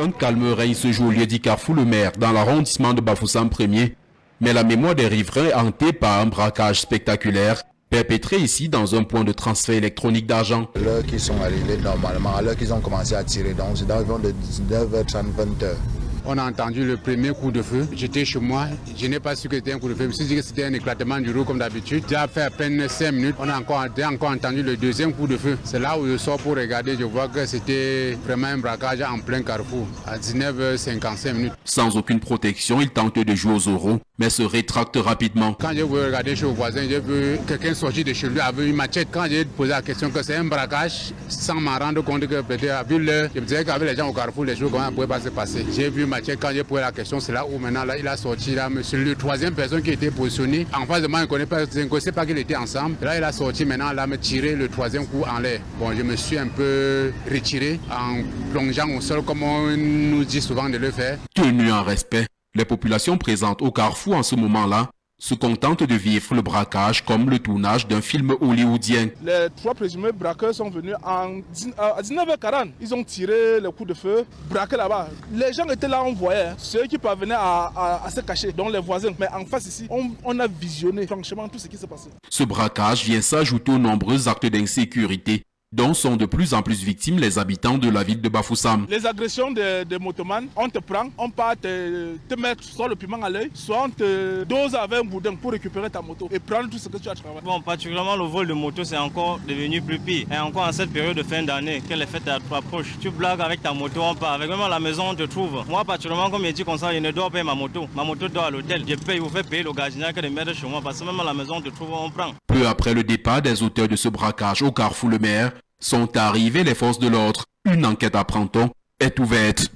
Un calme règne ce jour au lieu dit Carrefour le Maire, dans l'arrondissement de Bafoussam 1er. Mais la mémoire des riverains est hantée par un braquage spectaculaire, perpétré ici dans un point de transfert électronique d'argent. À l'heure qu'ils sont arrivés normalement, à l'heure qu'ils ont commencé à tirer, donc c'est d'environ de 19h30, 20h. On a entendu le premier coup de feu. J'étais chez moi, je n'ai pas su que c'était un coup de feu. Je me suis dit que c'était un éclatement du roues comme d'habitude. J'ai fait à peine 5 minutes. On a encore entendu le deuxième coup de feu. C'est là où je sors pour regarder. Je vois que c'était vraiment un braquage en plein Carrefour à 19h55 minutes. Sans aucune protection, il tente de jouer aux euros, mais se rétracte rapidement. Quand j'ai voulu regarder chez le voisin, j'ai vu quelqu'un sortir de chez lui avec une machette. Quand j'ai posé la question que c'est un braquage, sans m'en rendre compte que peut-être, vu l'heure, je me disais qu'avec les gens au Carrefour, les choses ne pouvaient pas se passer. J'ai vu machette, quand j'ai posé la question, c'est là où maintenant là, il a sorti là, monsieur, le troisième personne qui était positionnée. En face de moi, je ne connaissais pas qu'ils étaient ensemble. Et là, il a sorti maintenant, là, me tirer le troisième coup en l'air. Bon, je me suis un peu retiré en plongeant au sol, comme on nous dit souvent de le faire. Tenu en respect, les populations présentes au Carrefour en ce moment-là se contentent de vivre le braquage comme le tournage d'un film hollywoodien. Les 3 présumés braqueurs sont venus à 19h40. Ils ont tiré le coup de feu, braqué là-bas. Les gens étaient là, on voyait. Ceux qui parvenaient à se cacher, dont les voisins. Mais en face ici, on a visionné franchement tout ce qui s'est passé. Ce braquage vient s'ajouter aux nombreux actes d'insécurité dont sont de plus en plus victimes les habitants de la ville de Bafoussam. Les agressions des motomanes, on te prend, on part te mettre soit le piment à l'œil, soit on te dose avec un boudin pour récupérer ta moto et prendre tout ce que tu as travaillé. Bon, particulièrement le vol de moto, c'est encore devenu plus pire. Et encore en cette période de fin d'année, que les fêtes approchent, tu blagues avec ta moto, on part. Avec même à la maison, on te trouve. Moi, particulièrement, comme il dit comme ça, je ne dois payer ma moto. Ma moto doit à l'hôtel. Je paye, vous faites payer le gardien que de mettre chez moi. Parce que même à la maison, on te trouve, on prend. Peu après le départ des auteurs de ce braquage au Carrefour le Maire, sont arrivées les forces de l'ordre. Une enquête, apprend-on, est ouverte.